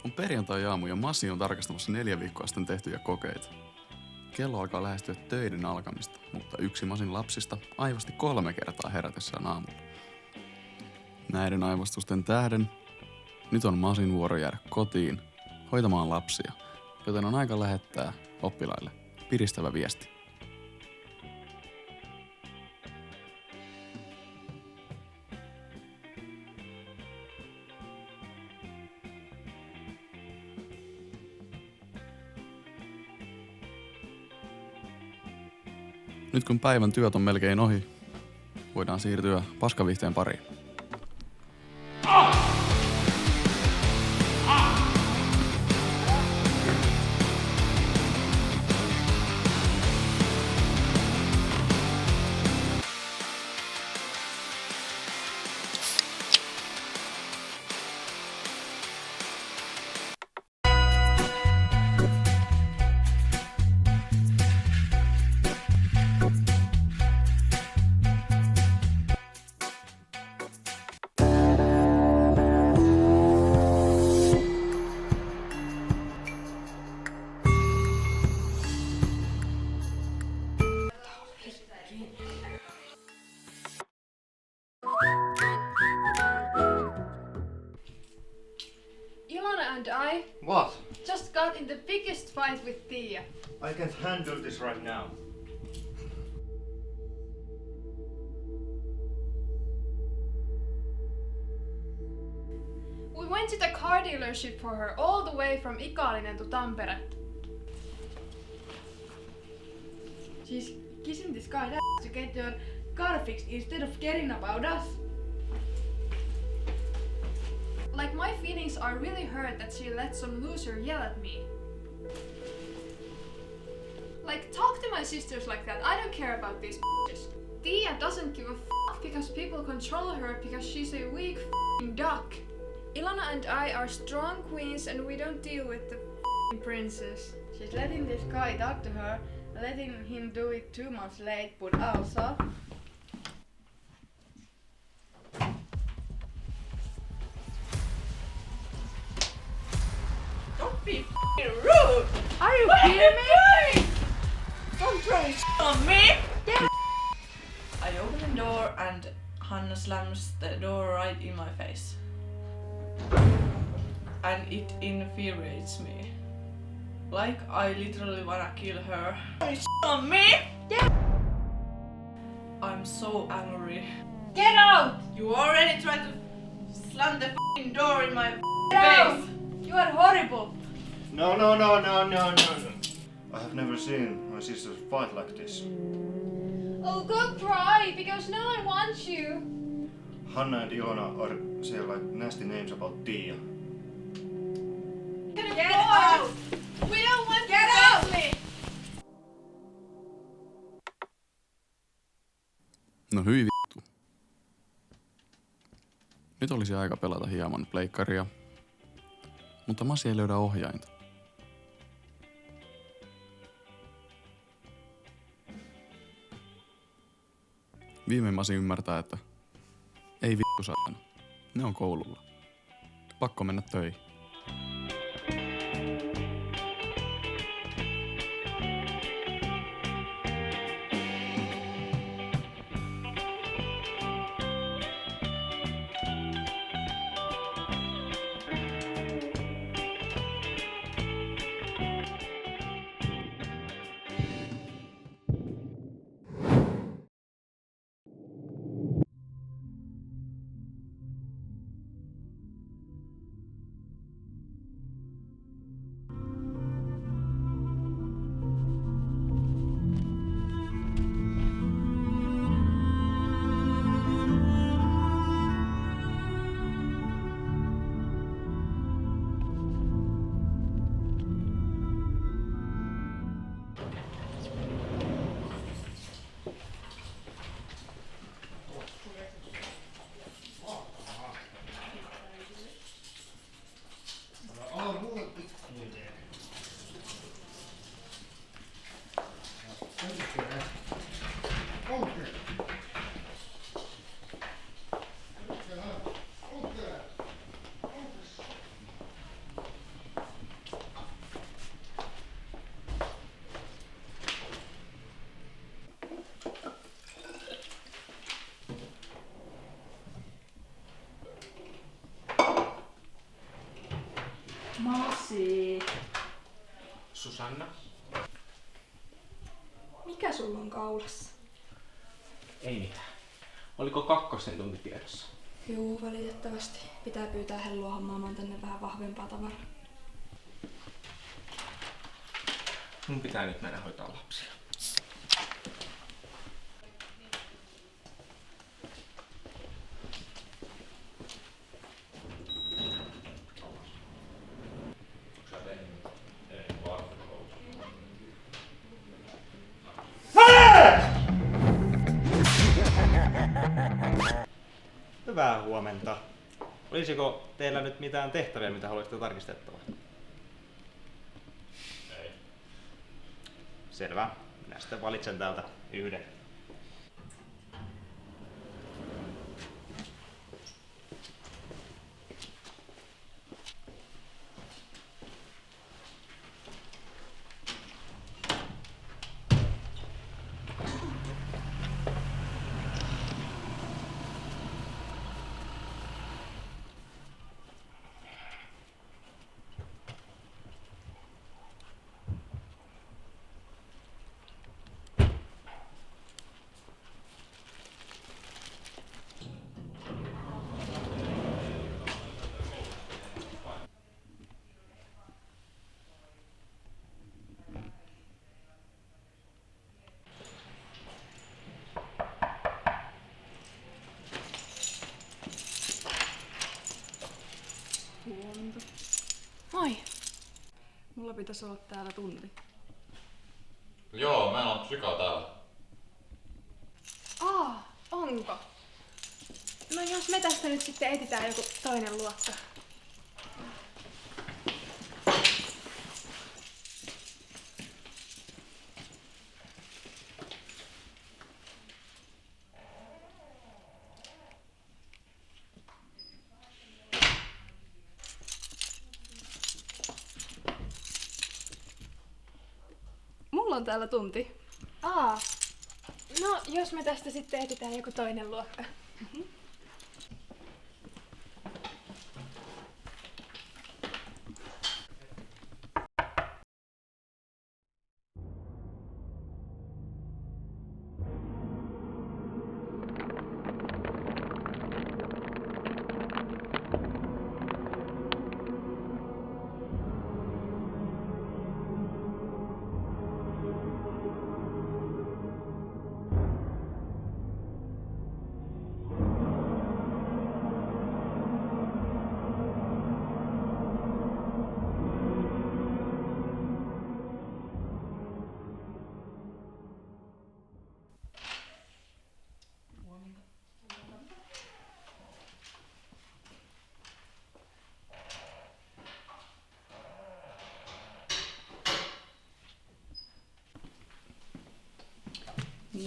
On perjantai-aamu ja Masi on tarkastamassa 4 viikkoa sitten tehtyjä kokeita. Kello alkaa lähestyä töiden alkamista, mutta yksi Masin lapsista aivasti 3 kertaa herätessään aamulla. Näiden aivostusten tähden nyt on Masin vuoro jäädä kotiin hoitamaan lapsia, joten on aika lähettää oppilaille piristävä viesti. Nyt kun päivän työt on melkein ohi, voidaan siirtyä paskavihteen pariin. And I What? just got in the biggest fight with Tia. I can't handle this right now. We went to the car dealership for her all the way from Ikalinen to Tampere. She's kissing this guy's ass to get your car fixed instead of caring about us. Like, my feelings are really hurt that she let some loser yell at me. Like, talk to my sisters like that. I don't care about these bitches. Tia doesn't give a fuck because people control her because she's a weak f***ing duck. Ilona and I are strong queens and we don't deal with the f***ing princess. She's letting this guy talk to her, letting him do it 2 months late, but also... Don't be f***ing rude! Are you kidding me? Don't throw shit on me! Yeah. I opened the door and Hannah slams the door right in my face. And it infuriates me. Like I literally wanna kill her. It's on me! Yeah. I'm so angry. Get out! You already tried to slam the f***ing door in my Get out! face! You are horrible! No. I have never seen my sisters fight like this. Oh, go cry, because now I want you. Hannah and Ilona are saying like nasty names about Tia. Get out! We don't want Get you out! family. No hyi vittu. Nyt olisi aika pelata hieman pleikkaria, mutta Masi ei löydä ohjainta. Viimein Masi ymmärtää, että ei vittu saatana. Ne on koululla. Pakko mennä töihin. Masi. Susanna? Mikä sulla on kaulassa? Ei mitään. Oliko kakkosen tunti tiedossa? Juu, valitettavasti. Pitää pyytää Hellua hommaamaan tänne vähän vahvempaa tavaraa. Mun pitää nyt mennä hoitaa lapsia. Hyvää huomenta. Olisiko teillä nyt mitään tehtäviä, mitä haluaisitte tarkistettavaa? Ei. Selvä. Minä sitten valitsen täältä yhden. Huomenta. Moi. Mulla pitäisi olla täällä tunti. Joo, meillä on psyka täällä. Onko? No jos me tästä nyt sitten etsitään joku toinen luokka. Mulla on täällä tunti. No jos me tästä sitten etsitään joku toinen luokka.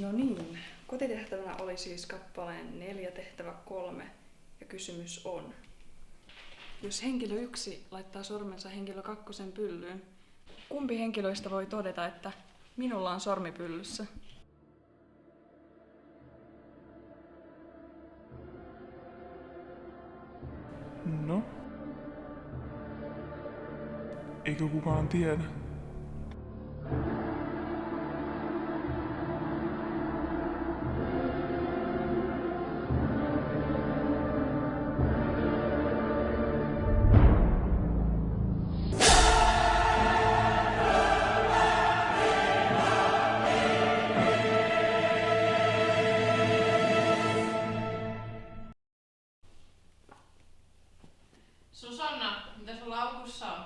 No niin, kotitehtävänä oli siis kappaleen 4 tehtävä 3 ja kysymys on. Jos henkilö 1 laittaa sormensa henkilö 2 pyllyyn, kumpi henkilöistä voi todeta, että minulla on sormi pyllyssä? No? Eikö kukaan tiedä? Susanna, mitä sun laukussa on?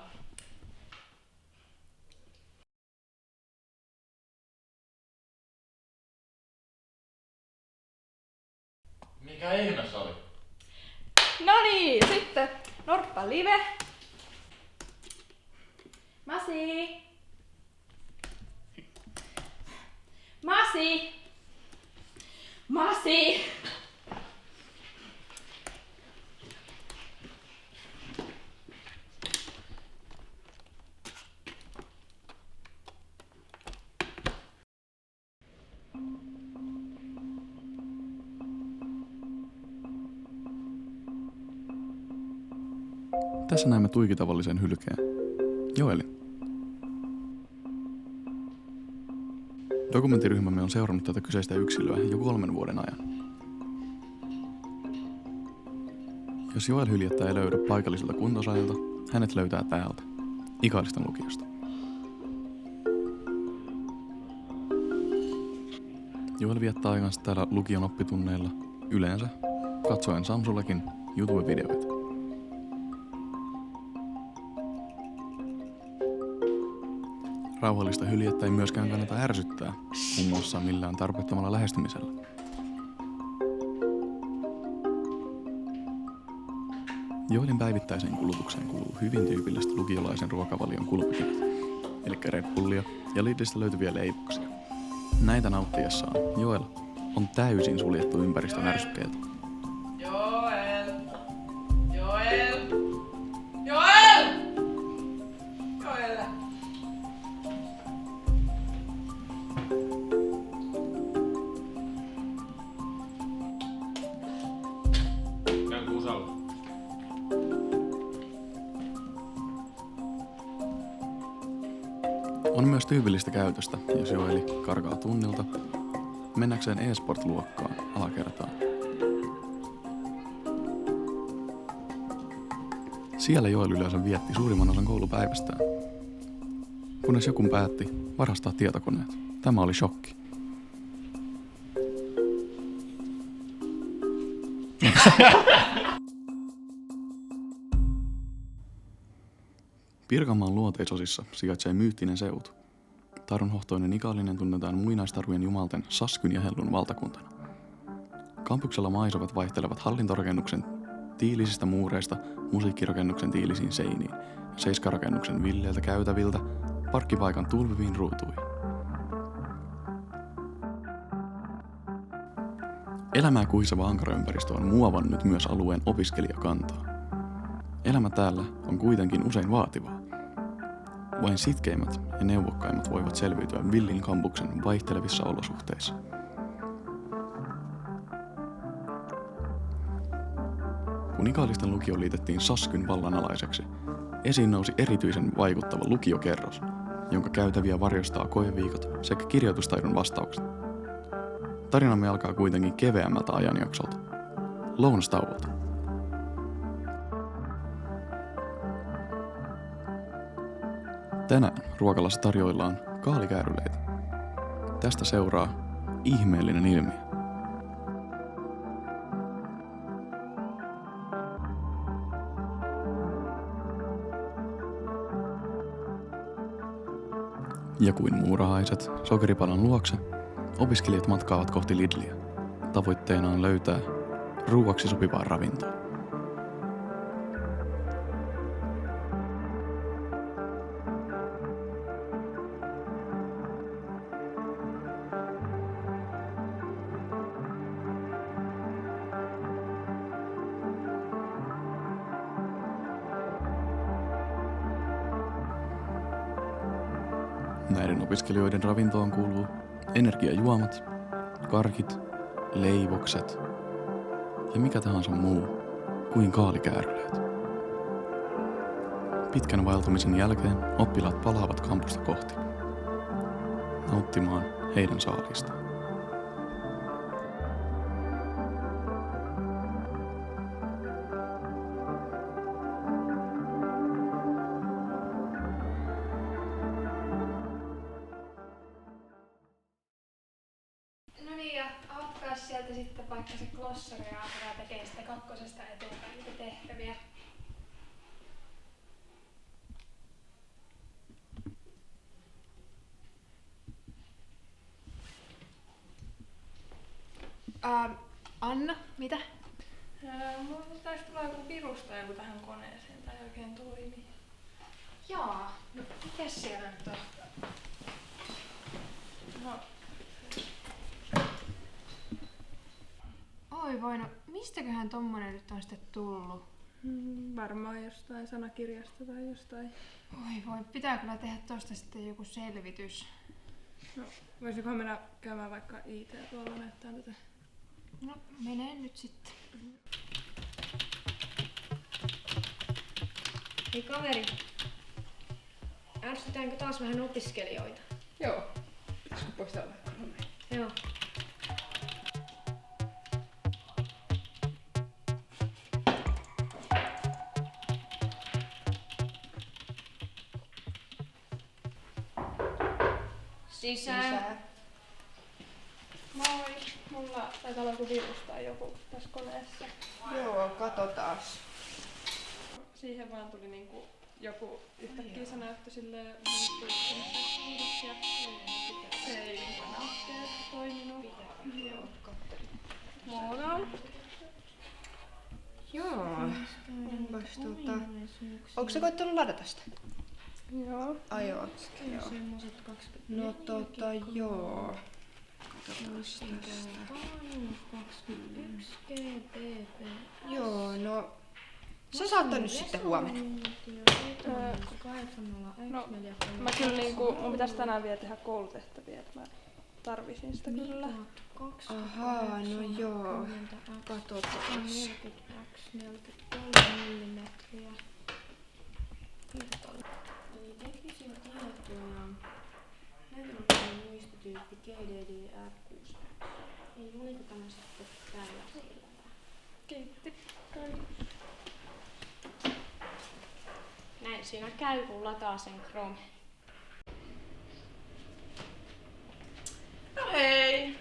Mikä ihme se oli? No niin, sitten Norppa Live. Masi! Masi! Masi! Tässä näemme tuikitavallisen hylkeen. Joeli. Dokumenttiryhmämme on seurannut tätä kyseistä yksilöä jo 3 vuoden ajan. Jos Joel hyljettä ei löydä paikallisilta kuntosalilta, hänet löytää täältä, Ikaaliston lukiosta. Joel viettää aikansa täällä lukion oppitunneilla, yleensä katsoen Samsullakin YouTube-videoita. Rauhallista hyljettä ei myöskään kannata ärsyttää, muun muassa millään tarpeettomalla lähestymisellä. Joelin päivittäiseen kulutukseen kuuluu hyvin tyypillistä lukiolaisen ruokavalion kulmakivet, eli Red Bullia ja Lidlistä löytyviä leivoksia. Näitä nauttiessaan Joel on täysin suljettu ympäristön ärsykkeiltä. Joel! Joel! Joel! Joel! Käyn kusalla. On myös tyypillistä käytöstä, jos Joeli karkaa tunnilta, mennäkseen e-sport-luokkaan alakertaan. Siellä Joel yleensä vietti suurimman osan koulupäivästään. Kunnes joku päätti varastaa tietokoneet. Tämä oli shokki. Pirkanmaan luoteisosissa sijaitsee myyttinen seutu. Tarunhohtoinen Ikaalinen tunnetaan muinaistarujen jumalten Saskyn ja Hellun valtakuntana. Kampuksella maisovat vaihtelevat hallintorakennuksen tiilisistä muureista musiikkirakennuksen tiilisiin seiniin ja seiskarakennuksen villeiltä käytäviltä parkkipaikan tulviviin ruutuihin. Elämää kuhiseva ankaraympäristö on muovannut myös alueen opiskelijakantaa. Elämä täällä on kuitenkin usein vaativaa. Vain sitkeimmät ja neuvokkaimmat voivat selviytyä villin kampuksen vaihtelevissa olosuhteissa. Kun Ikaalisten lukio liitettiin Saskyn vallanalaiseksi, esiin nousi erityisen vaikuttava lukiokerros, jonka käytäviä varjostaa koeviikot sekä kirjoitustaidon vastaukset. Tarinamme alkaa kuitenkin keveämmältä ajanjaksolta, lounastauolta. Tänään ruokalassa tarjoillaan kaalikääryleitä. Tästä seuraa ihmeellinen ilmiö. Ja kuin muurahaiset sokeripalan luokse, opiskelijat matkaavat kohti Lidliä. Tavoitteena on löytää ruuaksi sopivaa ravintoa. Näiden opiskelijoiden ravintoon kuuluu energiajuomat, karkit, leivokset ja mikä tahansa muu kuin kaalikääryleet. Pitkän vaeltamisen jälkeen oppilaat palaavat kampusta kohti, nauttimaan heidän saaliistaan. No niin, ja ottaa sieltä sitten vaikka se glossari ja alkaa tekee sitä kakkosesta eteenpäin niitä tehtäviä. Anna, mitä? Mulla taisi tulla joku virus tai joku tähän koneeseen tai oikein toimi. Jaa, no mikäs siellä nyt on? No, Oi voi, no mistäköhän tommonen nyt on sitten tullut? varmaan jostain sanakirjasta tai jostain. Oi voi, pitää kyllä tehdä tosta sitten joku selvitys. No, voisiko mennä käymään vaikka IT tuolla näyttää tätä? No, menee nyt sitten. Hei kaveri, ärsytäänkö taas vähän opiskelijoita? Joo. Pitäisikö poistaa vaikka numeja? Joo. Sisään. Moi, mulla taitaa olla joku virus tai joku tässä koneessa. Joo, katsotaas. Siihen vaan tuli niinku joku yhtäkkiä se näyttö silleen muuttui ja se ei niinku enää toiminut. Joo. Moro. Joo. Onko se koittanut ladata sitä? Joo. Ai joo. No joo. Katsotaas tästä. Joo, no sä saat tän nyt sitten huomenna. No, mä kyllä niinku, mun pitäis tänään vielä tehdä koulutehtäviä, että mä tarvisin sitä kyllä. Ahaa, no joo. Katsotaas. 43 millimetriä. Eli teknisiä tietoja. Lentokoneen muistityyppi GDDR6. Ei oliko tämä sitten tällaisilla? Kiitti. Näin siinä käy, kun lataa sen Chrome. No hei!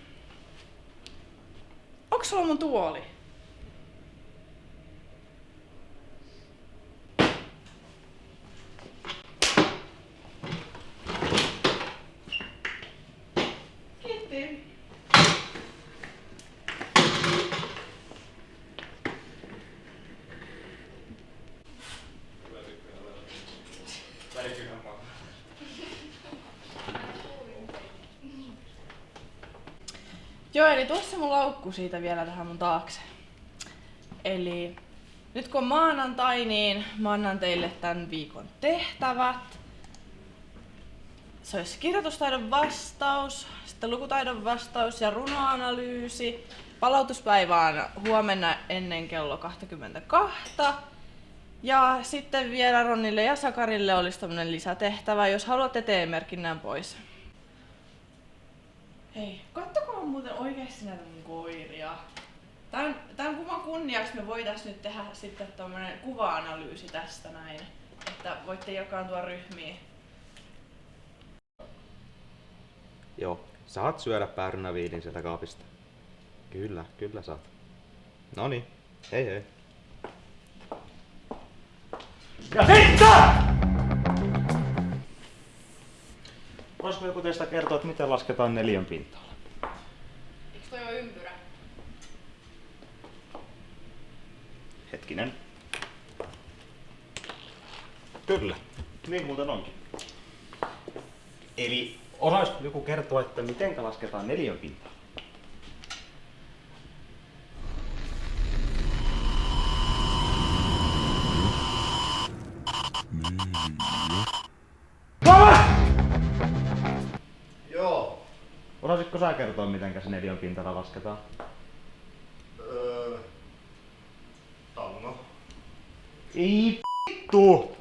Onks sulla mun tuoli? Kiitti. Joo, eli tuossa mun laukku siitä vielä tähän mun taakse. Eli nyt kun on maanantai, niin mä annan teille tän viikon tehtävät. Se olisi kirjoitustaidon vastaus, sitten lukutaidon vastaus ja runoanalyysi, Palautuspäivä on huomenna ennen kello 22. Ja sitten vielä Ronille ja Sakarille olisi tämmönen lisätehtävä, jos haluatte T-merkinnän pois. Hei, kattokaa muuten oikeesti näitä mun koiria. Tän kuvan kunniaksi me voitais nyt tehdä sitten tommonen kuva-analyysi tästä näin. Että voitte jakaantua ryhmiin. Joo, saat syödä päärynäviidin sieltä kaapista. Kyllä saat. Noniin, hei. Ja heittä! Voisiko joku teistä kertoa, että miten lasketaan 4 pinta-ala? Eiks toi oo ympyrä? Hetkinen. Kyllä, niin muuten onkin. Eli osaisiko joku kertoa, että miten lasketaan 4 pinta-ala? Joo. Osaisitko sä kertoa, miten se 4 pinta-ala lasketaan? Tango. Ei vittu!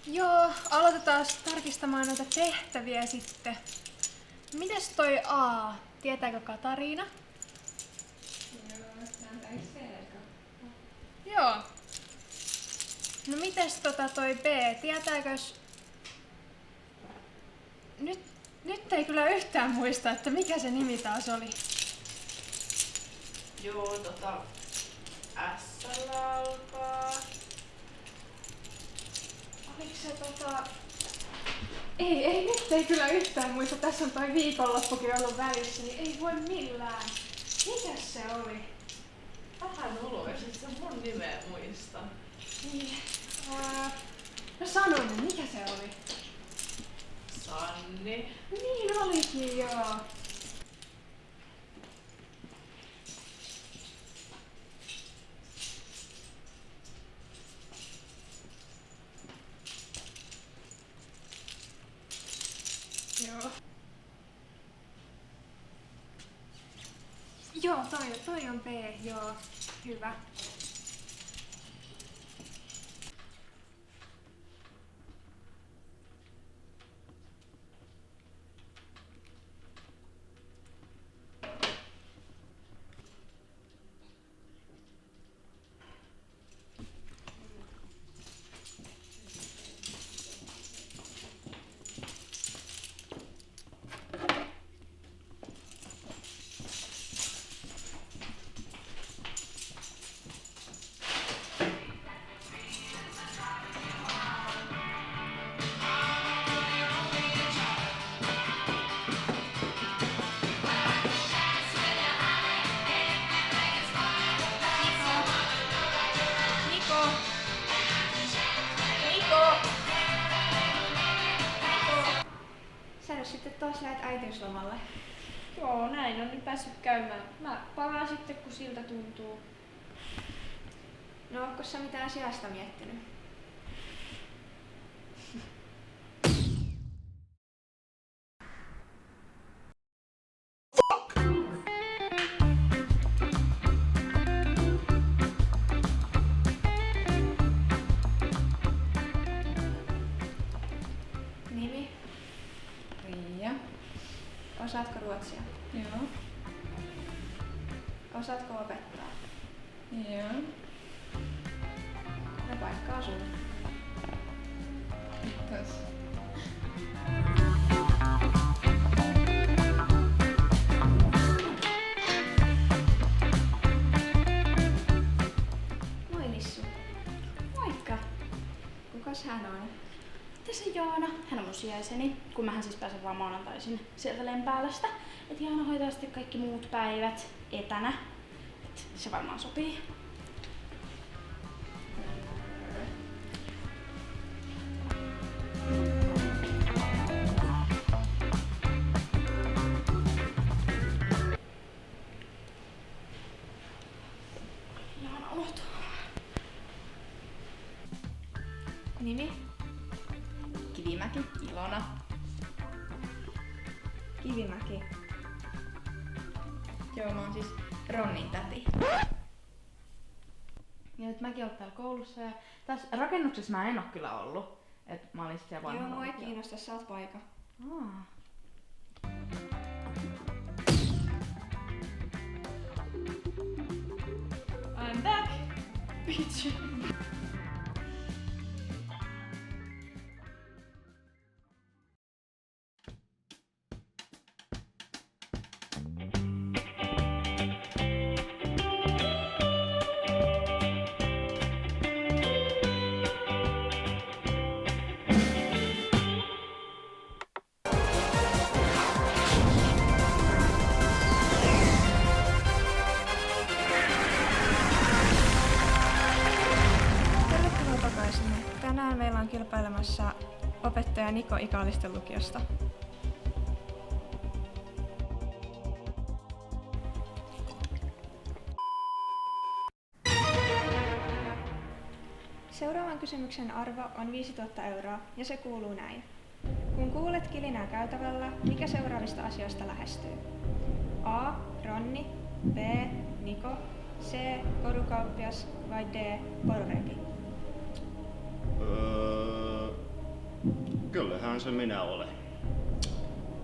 Joo, aloitetaan tarkistamaan näitä tehtäviä sitten. Mites toi A? Tietääkö Katariina? Joo. No mites toi B? Tietääkös... Nyt ei kyllä yhtään muista, että mikä se nimi taas oli. Joo, S-llä alkaa. Oliks se Ei, nyt ei kyllä yhtään muista. Tässä on toi viikonloppukin ollut välissä, niin ei voi millään. Mikäs se oli? Vähän uloisin, sä mun nimeä muista. Niin. No sano nyt, mikä se oli? Sanni. Niin olikin, joo. Joo. Joo, toi on B, joo. Hyvä. Sitten taas lähet äitiyslomalle. Joo, näin on nyt päässyt käymään. Mä palaan sitten, kun siltä tuntuu. No onko sä mitään sijasta miettinyt? Nimi? Riia. Osaatko ruotsia? Joo. Osaatko opettaa? Joo. No paikkaa sulle. Kiitos. Moi Lissu. Moikka. Kukas hän on? hän on mun sijaiseni, kun mähän siis pääsen vaan maanantaisin sieltä Lempäälästä. Et Jaana hoitaa sitten kaikki muut päivät etänä. Et se varmaan sopii. Jaana unohtuu. Nimi? Kivimäki, Ilona. Kivimäki. Joo, mä oon siis Ronnin täti. Ja nyt mäkin oon täällä koulussa ja tässä rakennuksessa mä en oo kyllä ollut. Et mä olin sit siellä Joo, vanhalla. mua ei kiinnosta, sä oot paikka. I'm back! Bitch! Tervetuloa takaisin. Tänään meillä on kilpailemassa opettaja Niko Ikaalisten lukiosta. Seuraavan kysymyksen arvo on 5000 € ja se kuuluu näin. Kun kuulet kilinää käytävällä, mikä seuraavista asioista lähestyy? A. Ronni, B. Niko, C. Korukauppias vai D. Pororepi? Kyllähän se minä olen.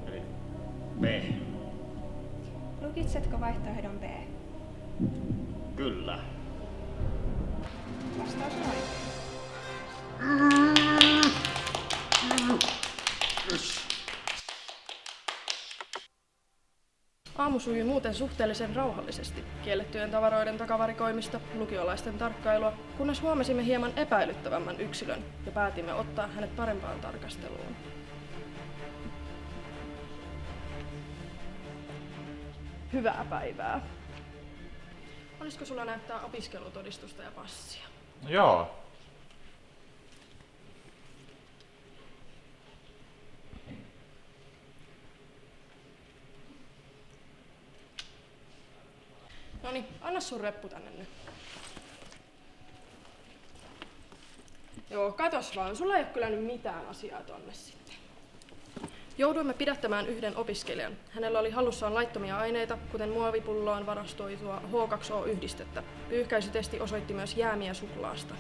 Eli B. Lukitsetko vaihtoehdon B? Kyllä. Vastaus on oikein. Aamu sujui muuten suhteellisen rauhallisesti, kiellettyjen tavaroiden takavarikoimista, lukiolaisten tarkkailua, kunnes huomasimme hieman epäilyttävämmän yksilön ja päätimme ottaa hänet parempaan tarkasteluun. Hyvää päivää. Olisiko sulla näyttää opiskelutodistusta ja passia? Joo. Noniin, anna sun reppu tänne nyt. Joo, katos vaan, sulla ei ole kyllä nyt mitään asiaa tonne sitten. Jouduimme pidättämään yhden opiskelijan. Hänellä oli hallussaan laittomia aineita, kuten muovipulloon varastoitua H2O-yhdistettä. Pyyhkäisytesti osoitti myös jäämiä suklaasta.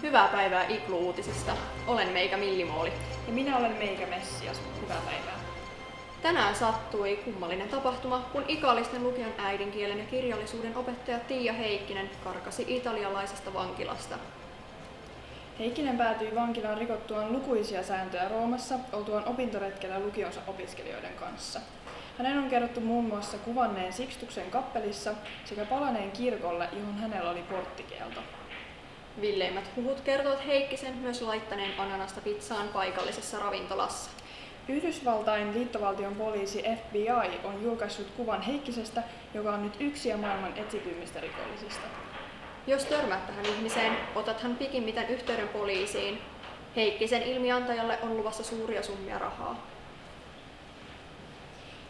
Hyvää päivää Iklu-uutisista. Olen Meikä Millimooli. Ja minä olen Meikä Messias. Hyvää päivää. Tänään sattui kummallinen tapahtuma, kun Ikaalisten lukion äidinkielen ja kirjallisuuden opettaja Tiia Heikkinen karkasi italialaisesta vankilasta. Heikkinen päätyi vankilaan rikottuaan lukuisia sääntöjä Roomassa, oltuaan opintoretkellä lukionsa opiskelijoiden kanssa. Hänen on kerrottu muun muassa kuvanneen Sixtuksen kappelissa sekä palaneen kirkolle, johon hänellä oli porttikielto. Villeimmät huhut kertovat Heikkisen myös laittaneen ananasta pizzaan paikallisessa ravintolassa. Yhdysvaltain liittovaltion poliisi FBI on julkaissut kuvan Heikkisestä, joka on nyt yksi maailman etsityimmistä rikollisista. Jos törmät tähän ihmiseen, otathan pikimmiten yhteyden poliisiin. Heikkisen ilmiantajalle on luvassa suuria summia rahaa.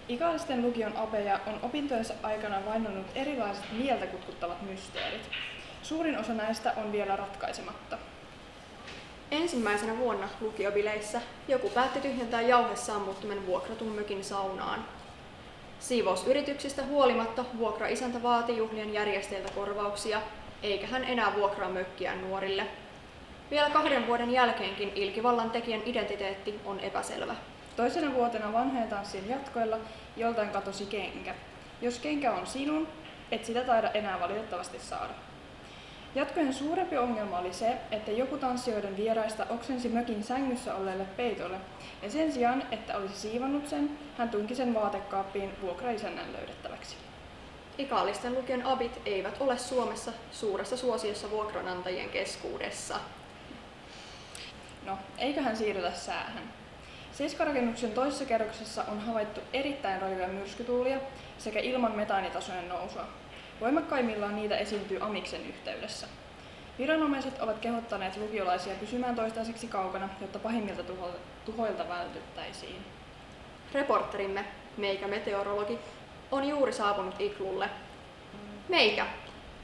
Ikaalisten lukion apeja on opintojensa aikana vainnannut erilaiset mieltä kutkuttavat mysteerit. Suurin osa näistä on vielä ratkaisematta. Ensimmäisenä vuonna lukiobileissä joku päätti tyhjentää jauhesammuttimen vuokratun mökin saunaan. Siivousyrityksistä huolimatta vuokraisäntä vaati juhlien järjestäjiltä korvauksia, eikä hän enää vuokraa mökkiään nuorille. Vielä 2 vuoden jälkeenkin ilkivallan tekijän identiteetti on epäselvä. Toisena vuotena vanhojen tanssien jatkoilla joltain katosi kenkä. Jos kenkä on sinun, et sitä taida enää valitettavasti saada. Jatkojen suurempi ongelma oli se, että joku tanssijoiden vieraista oksensi mökin sängyssä olleelle peitolle, ja sen sijaan, että olisi siivannut sen, hän tunki sen vaatekaappiin vuokraisännän löydettäväksi. Ikaalisten lukion abit eivät ole Suomessa suuressa suosiossa vuokranantajien keskuudessa. No, eiköhän siirrytä säähän. Seiskarakennuksen toisessa kerroksessa on havaittu erittäin rajuja myrskytuulia sekä ilman metaanitasojen nousua. Voimakkaimmillaan niitä esiintyy Amiksen yhteydessä. Viranomaiset ovat kehottaneet lukiolaisia pysymään toistaiseksi kaukana, jotta pahimmilta tuhoilta vältyttäisiin. Reporterimme, Meikä meteorologi, on juuri saapunut Iglulle. Meikä,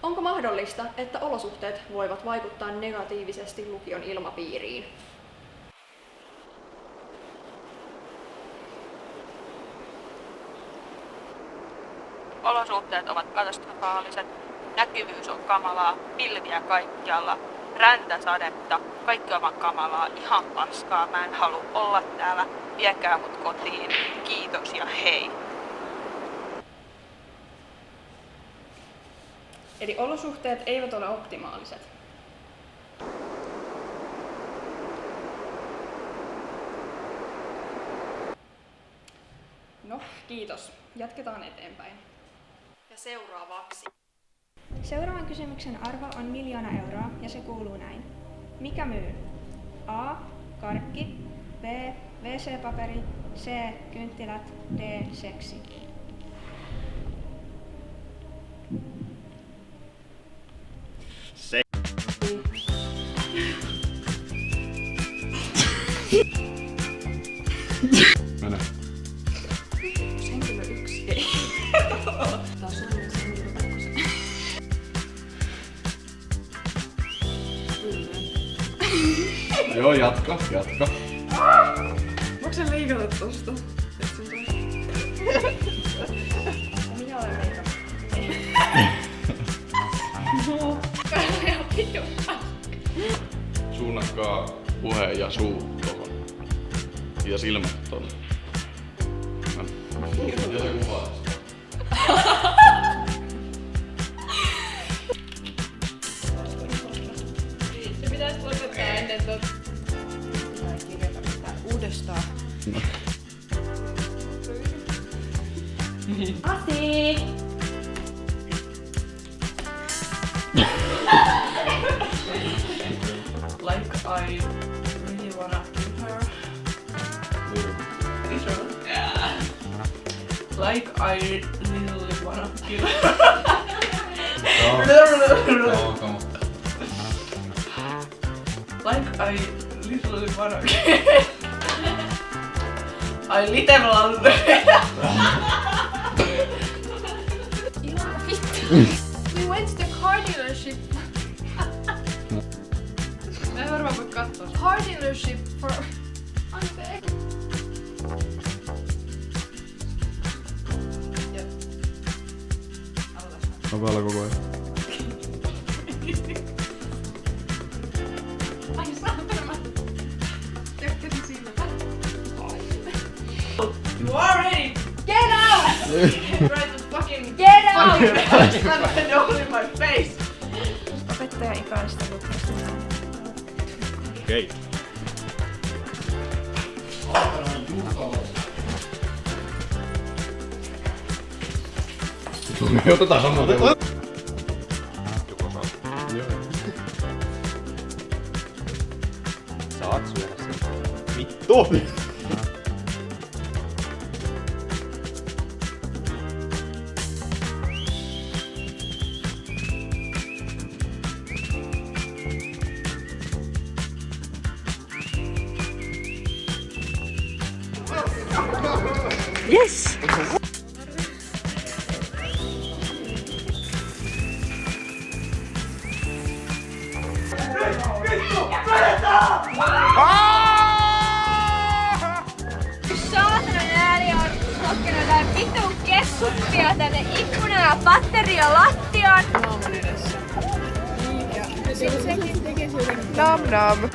onko mahdollista, että olosuhteet voivat vaikuttaa negatiivisesti lukion ilmapiiriin? Olosuhteet ovat katastrofaaliset, näkyvyys on kamalaa, pilviä kaikkialla, räntäsadetta, kaikki on kamalaa, ihan paskaa, mä en halua olla täällä, viekää mut kotiin, kiitos ja hei. Eli olosuhteet eivät ole optimaaliset. No, kiitos. Jatketaan eteenpäin. Ja seuraavaksi. Seuraavan kysymyksen arvo on 1 000 000 euroa ja se kuuluu näin. Mikä myy? A. Karkki. B. WC-paperi. C. Kynttilät. D. Seksi. Se. Mene. Henkilö 1 ei ottaa Suomessa henkilö 2. Joo, jatka. Voinko sä leikata tosta? Minä olen leikannut. No, kauhea video. Suunnakkaa puhe ja suu tohon. Ja silmät tonne. Ja se kuvaa. Se pitäis lopettaa ennen tot. Pitää kirjata mitään uudestaan. Asi! Like I really wanna kill her. Yeah. Like I really wanna kill her. Like I literally wanna kill. I literally. We went to the car dealership. Mä en varmaan voi katsoa. Car dealership for... Anteeksi. On päällä koko ajan. Ai saatana. Tökkäsin silmät. You are ready. Get out! Try to fucking Get out! Stand all in my face. Opettaja Ikaalista lukiosta näin. Okei. Me otetaan saman teille. Joko saat? Joo. Saat syödä sen. Vittu! Yes! Saatana ääni on sokkenut jotain vitun kessuppia tänne ikkunan ja patteria lattiaan. Naaman edessä. Ja sekin tekisi jotenkin nam nam.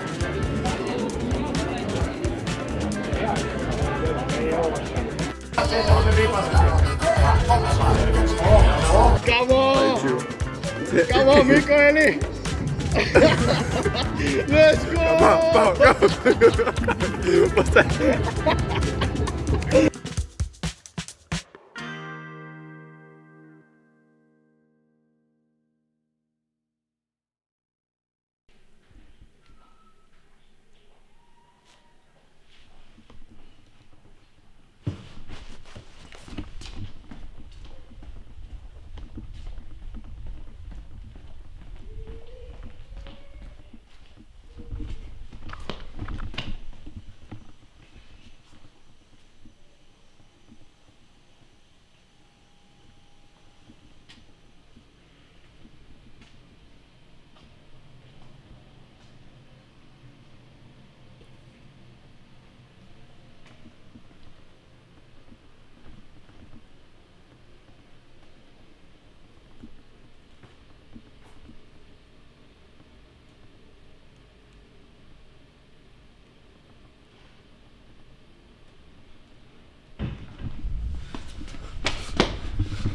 Come on, Mikaeli! Let's go!